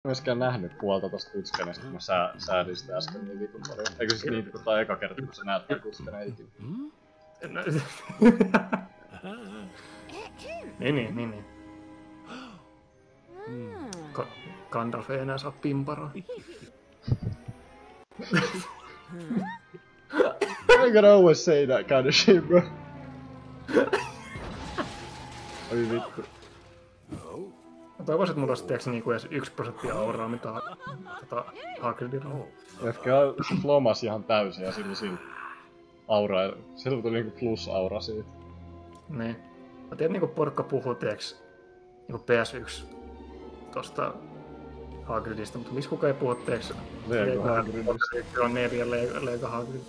myöskään nähnyt puolta tosta Kutskenesta, kun mä säädin sitä äsken niin vitun paljon. Eikö siis niin, kun tää on eka kerta, kun sä näet tää Kutskenen ikinä. Niin. Gandalf ei enää saa pimparoa. I'm gonna always say that kind of shit, bro. Oi vittu. Mä toivoisin, että mulla olisi tiiäks niinku edes 1% auraa, mitä Hagridilla on. Ehkä flomas ihan täysin ja sillä aura, sillä tuli niinku plus-aura siitä. Niin. Mä tiedän niinku porukka puhuu tiiäks niinku PS1 tosta Hagridista, mutta missä kukaan ei puhu tiiäks Lego Hagridista. On 4 Lego Hagrid.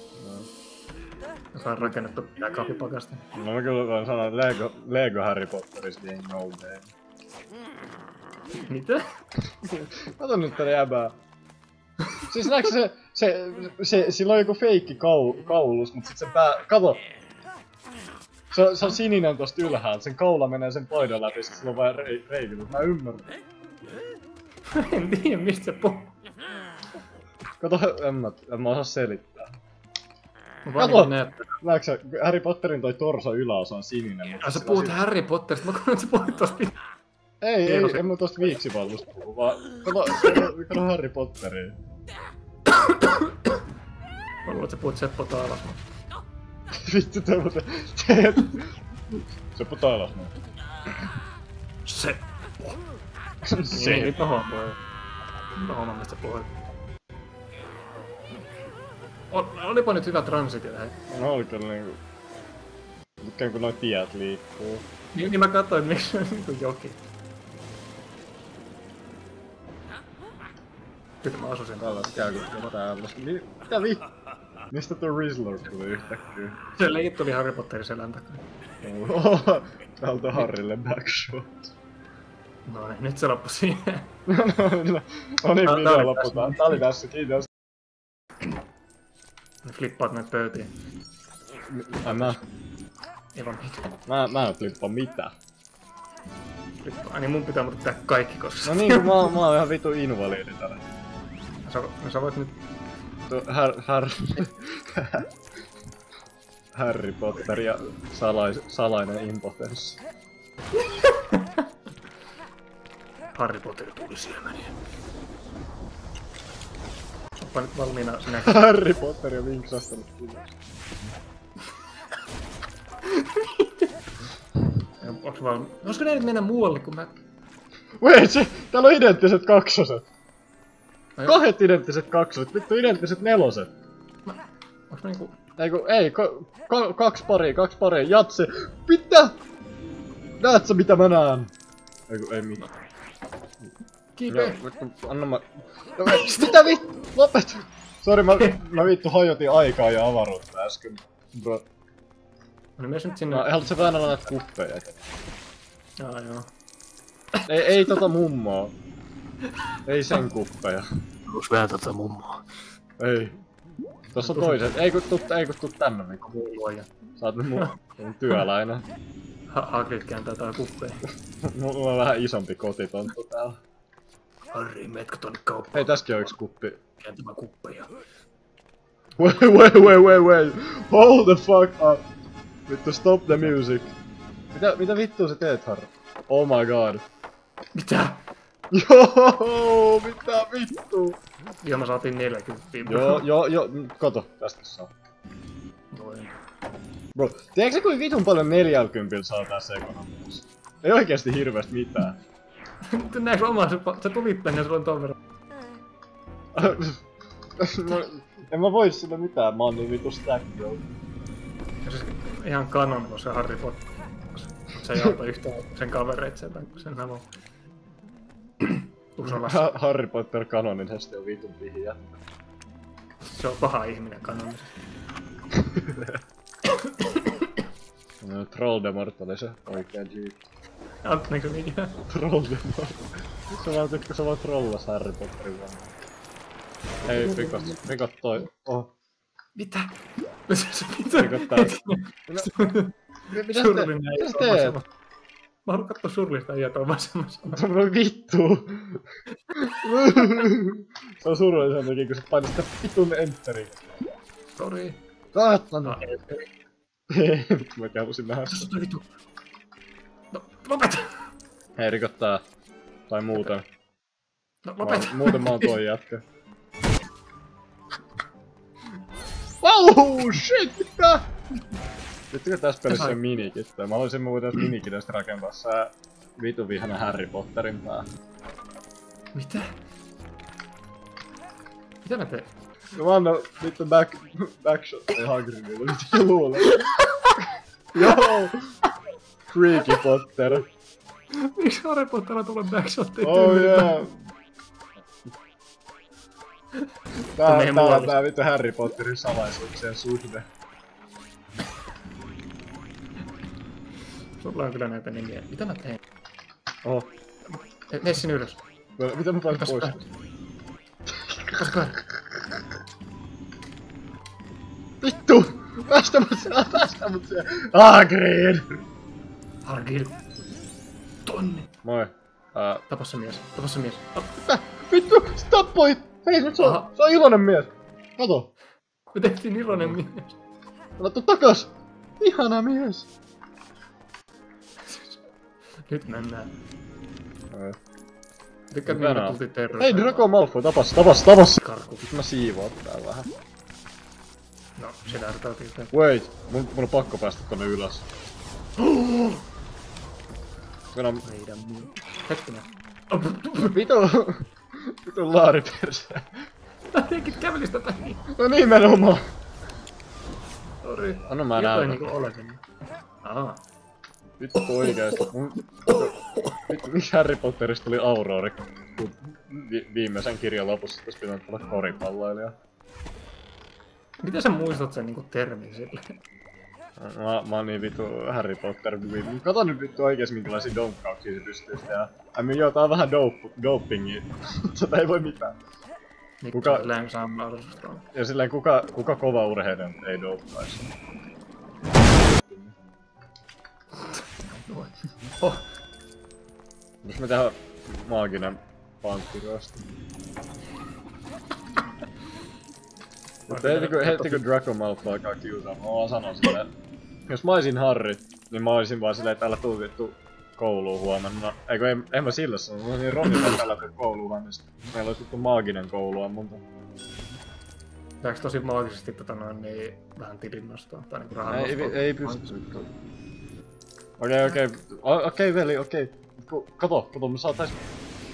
Joka on rakennettu jääkaapipakasta. No mä kyllä voin sanoa, että Lego Harry Potterista ei no way. Mitä? Kato nyt tänne jäbää. Siis näetkö sillä on joku feikki kaulus, mut sit sen kato! Se on sininen tosta ylhäältä, sen kaula menee sen paidan läpi, sit sillä on vaan reikin, mut mä ymmärrän. En tiedä mistä se puhuu. Kato, en mä osaa selittää. Kato! Näetkö sä, Harry Potterin toi torso yläosa on sininen, Sä puhut Harry Potterista, mä kuulen, että sä puhut tosta. Ei, en mä tosta viiksipallusta puhu, vaan kato Harry Potteria. Mä luulen, että sä puhut Seppo Taalasmaa. Vittu tämmösen... Seppo Taalasmaa. Seppo. Se. Niin, tohon voi. Tohon mistä puhuit. Olipa nyt hyvä transitio tähän. No oli kyllä niinku... Tykkään kun noi tiet liikkuu. Niin mä katsoin, miksi se on niinku joki. Kyllä mä asusin. Tällaista käy kun tällaista. Mitä vittu? Mistä tuo Rizzler tuli yhtäkkiä? Se leikit tuli Harry Potterin selän takaa. Täältä Harrylle backshot. No niin, nyt se loppui siihen. No niin, video lopputaan. Tää oli tässä, kiitos. Ne flippaat näitä pöytiin. Ei vaan mitään. Mä en flippa mitään. Flippaa. Niin mun pitää mutta tehdä kaikki koska... No niin, kun mä oon ihan vitu invalidi tällä. Sä voit nyt... Harry Potter ja salainen impotenssi. Harry Potter tuli siemeniä. Oppa nyt valmiina sinä. Harry Potter ja vinksastanut ylös. Olisiko ne nyt mennä muualle kun mä... Wait, täällä on identtiset kaksoset. Kahdet identtiset kaksoset, vittu identtiset neloset. Onks mä niinku... Ei, kaksi paria, jatsi. Mitä? Näet sä mitä mä näen? Ei mitään. Kiipe! Anna mä... Mitä vittu? Lopet! Sori, mä vittu hajotin aikaa ja avaruutta äsken. Bro. No niin mies nyt sinne... Haluat sä vähän olla näitä kuppeja? Joo. Ei tota mummoa. Ei sen kuppeja. Haluais vähän tota mummoa. Ei. Tossa on toiset. Ei kun tuu tänne Mikko. Luoja. Sä oot mun työläinen. Hagrid kääntää tää kuppeja. Mulla on vähän isompi kotitonttu täällä. Harry, meetkö tonne kauppaan? Hei, tässäkin on yks kuppi. Kääntämään kuppeja. Wait. Hold the fuck up. Vittu, stop the music. Mitä vittua sä teet, Harry? Oh my god. Mitä? Joo, mitä vittu? Joo, mä saatiin 40. Joo, kato, tästä saa. Noin. Bro, tiedätkö sä kuinka vitun paljon 40 saa tässä ekonomiassa? Ei oikeesti hirveästi mitään. Näetkö omaa, sä tulit tänne ja sulla on ton verran. En mä voi sillä mitään, mä oon niin vitu stack, bro. Ja siis ihan kanon on se Harry Potter. Se ei auta yhtään sen kavereit sen hävon. Harry Potter kanonisesti on vitun pihiä. Se on paha ihminen kanonisesti. Trolldemort oli se oikea G. Anteeksi mikä? Trolldemort. Se vaan trollas Harry Potterin vaan. Hei, rikot toi. Oh. Mitä? Mitä? Rikot tää. Mitä sä teet? Mä haluan katsoa surullista äijää tuolla vasemmassa. Voi vittu. Se on surullisen takia, kun sä painat sitä vitun enteriä. Sori. Kaatana. Vittu mä halusin nähdä sitä. Vittu. No, lopeta! Hei, rikottaa. Tai muuten. No, lopeta! Muuten mä oon toi jätkä. Wow, shit, mitä? Vittu tässä pelissä on minikit. Mä haluaisin muuta tästä minikidästä rakentaa sää vitu vihana Harry Potterin pää. Mitä? Mitä mä teen? No mä annan vittu backshot ei Hagridille, mitä sä luulet? Joo! Freaky Potter. Miksi Harry Potterilla tulee backshotteja Oh tyylillä? yeah! Tää vittu Harry Potterin salaisuuksien suhde. Sulla on kyllä näitä nimiä. Mitä mä teen? Oho. Mene sinne ylös. Mitä mä pääsin pois? Koska? Vittu! Päästä mut siellä! Hagrid! Hagrid. Tonne. Moi. Tapa se mies. Tapa se mies. Mitä? Vittu! Se tappoi! Hei, se on iloinen mies! Kato! Me tehtiin iloinen mies. Laittu takas! Ihana mies! Nyt mennään. Ei. Tykkään minä tultiin terroista. Hei, Draco Malfoy, tapas! Karku. Nyt mä siivoan tää vähän. No, se lähdetään yhtään. Wait, mun on pakko päästä tonne ylös. Meidän... Meidän muu. Hetkinen. Vitu laariperse. Mä teinkin kävelistä päin. No nimenomaan. Sori. Anna mä jotain näytän. niinku oletin. Vittu oikeesti. Vittu, miksi Harry Potterista tuli Aurori? Kun viimeisen kirjan lopussa tässä pitää tulla koripalloilija. Miten sä muistat sen niinku termin silleen? Mä oon niin vittu Harry Potter. Kato nyt vittu oikeesti minkälaisia donkkauksia se pystyy tehdä. Joo, tää on vähän dopingia. Tätä ei voi mitään. Kuka? Silleen saa mahdollisuutta. Ja silleen kuka kova urheilija ei doppais. Oh. Jos me tehdään maaginen pankkirosti. Heti kun Draco Malfoy alkaa kiusaa, mä vaan sanon silleen, jos mä oisin Harry, niin mä oisin vaan silleen, että älä tuu vittu kouluun huomenna. Eikö en mä sillä sano, mä oisin Ronilla, että älä tuu kouluun huomenna. Meillä olisi vittu maaginen koulu ammunta. Pitääks tosi maagisesti niin vähän tilin nostaa? Tai niinku rahan nostaa? Ei pysty. Okei veli, okei. Kato, me saatais...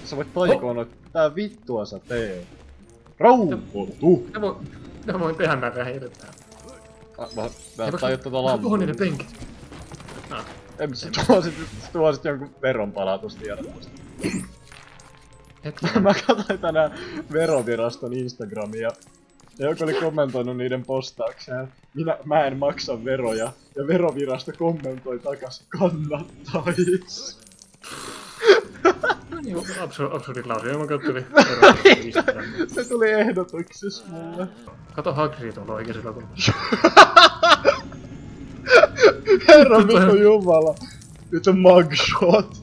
Sä voit taikoon, että tää vittua sä teet. Rauhoitu! Mitä voin tehdä näitä hirveää? Mä tajut tota lampua. Tuohon niiden penkit. Sä tuosit jonkun veronpalautustiedot. Mä katsoin tänään Veroviraston Instagramia. Ja joku oli kommentoinut niiden postaukseen. Mä en maksa veroja. Ja Verovirasto kommentoi takas kannattais. Niin, absurdit lause, mä kattelin. Se tuli ehdotuksessa mulle. Kato Hagrid tuolla oikeesilla tuolla. Herran vittu jumala. Nyt on mugshot.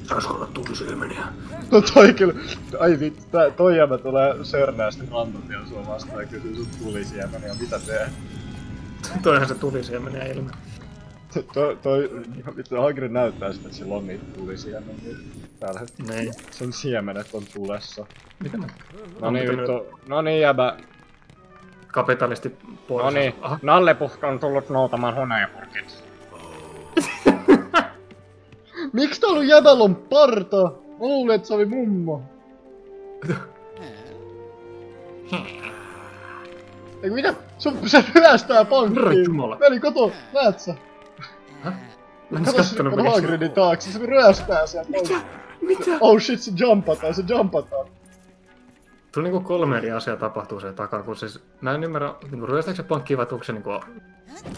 Saisiko olla tulisilmeniä? No toi kyllä. Ai vittu, toi jämä tulee sörnäästä rantatia sua vastaan ja kysyy sun tulisiemeniä. Mitä teet? Toihan se tulisiemeniä ilme. Vittu Hagrid näyttää sitä, että sillä on niitä tulisiemeniä. Täällä Nein. sen siemenet on tulessa. Mitä mä? Noniin vittu, noniin jäbä. Kapitalisti pois. Noniin, Nallepuhka on tullut noutamaan huneepurkit. Miks tää ollut jäbällä on parta? Mä luulin, et se oli mummo. Eiku mitä? Se ryöstää pankkiin. Veli, kato, näet sä? Häh? Mä en kattonut kato Hagridin taakse, se ryöstää sieltä pankkiin. Mitä? Oh shit, se jumpataan. Tuli niinku 3 eri asiaa tapahtuu siellä takaa, kun siis... Mä en ymmärrä, niinku ryöstääkö se pankkiin vai tuuko se niinku...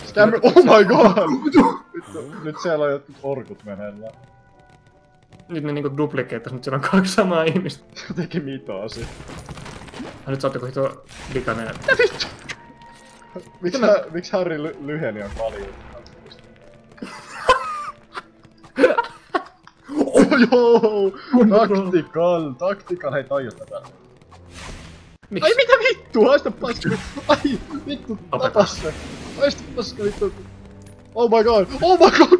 Scammer, oh my god! Vittu, nyt siellä on jotkut orkut meneillään. Nyt ne niinku duplikeettas, nyt siellä on 2 samaa ihmistä. Jotenkin mitoasi. Nyt sä oot joku hito likainen. Mitä vittu? Miks Harry lyheni on paljon? Joo! Tactical, hei tajua tätä. Miksi? Ai mitä vittua, haista paska! Ai vittu, Opeta. tapas se! Haista paska vittu! Oh my god,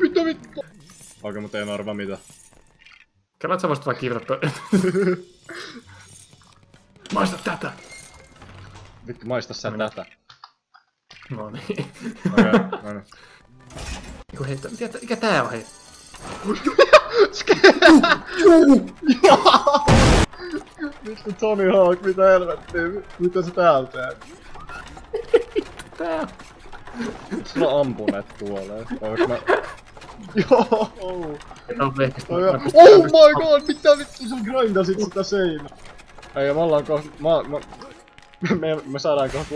mitä vittu! Okei, mut ei norma mitä. Kelaat sä voisit vaan kirjoittaa toi. Maista tätä! Vittu, maista sä tätä. No niin. Okei, no niin. Eiku hei, mikä tää on hei? Vittu Tony Hawk, mitä helvettiä? Mitä sä täällä teet? Tää? Sulla on ampuneet tuolle. Voinko mä... Joo! On vehkistä. Oh my god, mitä vittu sä grindasit sitä seinää? Ei, me ollaan kohta... Me saadaan kohta 100%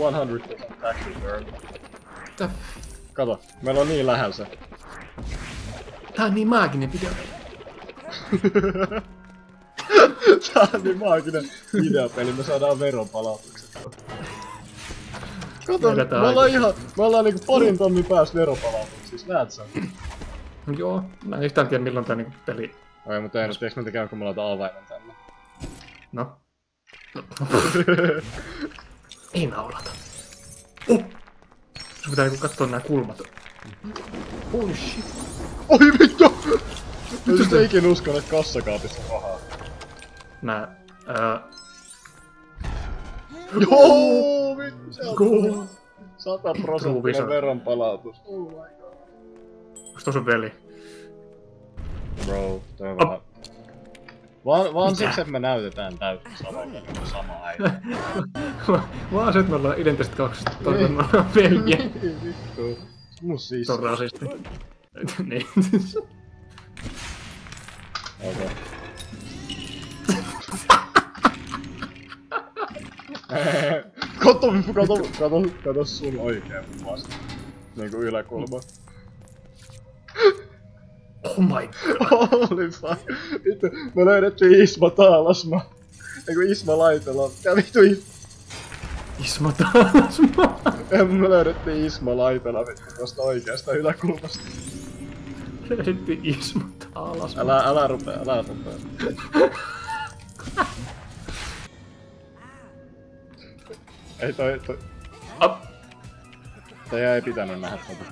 tax return. Mitä? Kato, meillä on niin lähellä se. Tää on niin maaginen video. Tää on niin maaginen videopeli, me saadaan veronpalautukset. Kato, me ollaan niinku parin tonnin päässä veronpalautuksissa, näet sä? Joo, mä en yhtään tiedä milloin tää niinku peli... Oi, mutta ei nyt, eiks me tekään kun me laitetaan avainen tänne? No. Ei naulata. Sun pitää niinku kattoo nää kulmat. Holy shit. Oi vittu! En sitä ikin uskon, että kassakaapissa on rahaa. Nää... Joo, vittu se Go! on 100% veronpalautus. Oh my god. Onks toi sun veli? Bro, toi on vähän... Vaan siksi, että me näytetään täysin sama äiti. Vaan se, että me ollaan Identity 2 toivon veljiä. Vittu. Mun siis. Se on rasisti. Niin. Okei. Kato sun oikein vasta. Niinku yläkulma. Oh my god. Holy fuck. Vittu, me löydettiin Isma Taalasma. Eiku Isma Laitela. Mikä vittu Isma Taalasma. Me löydettiin Isma Laitela vittu tosta oikeasta yläkulmasta. Löydettiin Isma Taalasma. Älä rupee. Ei toi... Teidän ei pitänyt nähdä tätä.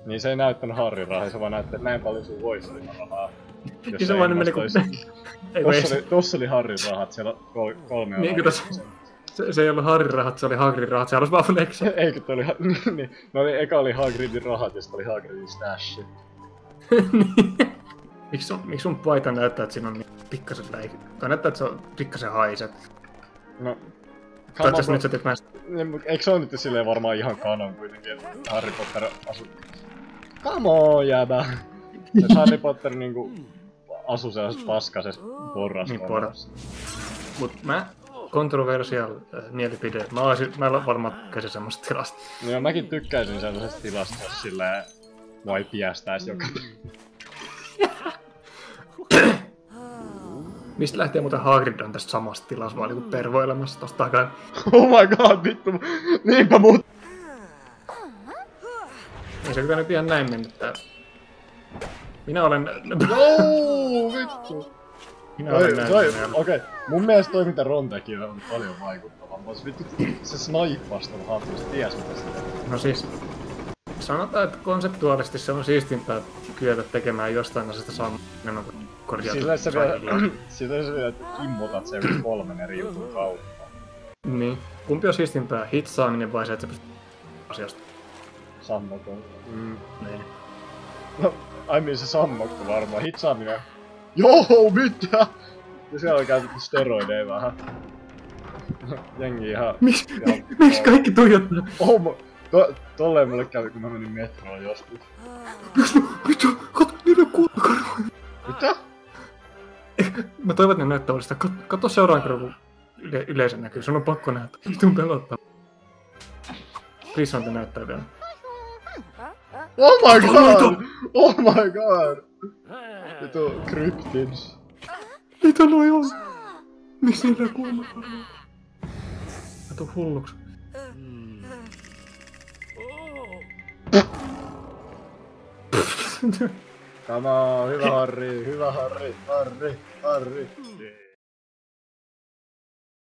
Niin se ei näyttänyt Harrin rahaa, se vaan näytti, että näin paljon sun voisi olla rahaa. Niin se vaan meni Tossa oli Harrin rahat, siellä on 3 niin, se ei ollut Harrin rahat, se oli Hagridin rahat, se halusi vaan flexaa. Eikö toi oli... niin, no niin, eka oli Hagridin rahat ja sit oli Hagridin stash. Miksi sun paita näyttää, että siinä on niin pikkaset läikit? Tai näyttää, että se on pikkasen haiset. No... Katsos nyt sä teet näistä. Eikö se on nyt silleen varmaan ihan kanon kuitenkin, että Harry Potter asu... Come on, jäbä! Se Harry Potter niinku... asu sellaisessa paskasessa porraskomassa. Mut mä... Controversial mielipide. Mä en varmaan tykkäisin semmosesta tilasta. No mäkin tykkäisin sellaisesta tilasta, jos silleen... voi piästäis joka... Mistä lähtee muuten Hagrid on tästä samasta tilassa vaan niinku pervoilemassa tosta takaa? Oh my god, vittu! Niinpä muut! Ei se kyllä nyt ihan näin mennyt tää. Minä olen... Joo, vittu! Minä olen näin. Okei, mun mielestä toi mitä Ron teki on paljon vaikuttavampaa. Vittu, se snaippasi ton hatun, se ties mitä se teki. No siis... Sanotaan, että konseptuaalisesti se on siistimpää kyetä tekemään jostain asiasta enemmän kuin korjata. Sillä se vielä kimmotat sen 3 eri jutun kautta. Niin. Kumpi on siistimpää? Hitsaaminen vai se, että sä pystyt asiasta? Sammokko. Niin. No, aiemmin se sammokko varmaan. Hitsaaminen... Joo, mitä? Ja siellä on käytetty steroideja vähän. Jengi ihan... Miksi kaikki tuijottaa? Tolleen mulle kävi, kun mä menin metroon joskus. Mitä? Kato, niillä on kuulokarvoja. Mitä? Mä toivon, että ne näyttää uudestaan. Kato seuraan kerran, kun yleisö näkyy. Sun on pakko näyttää. Vitun pelottaa. Please on te näyttää vielä. Oh my god! Oh my god! Vitu cryptids. Mitä noi on? Miksi niillä on kuulokarvoja? Mä tuun hulluks. Come on, hyvä Harri, hyvä Harri, Harri, Harri.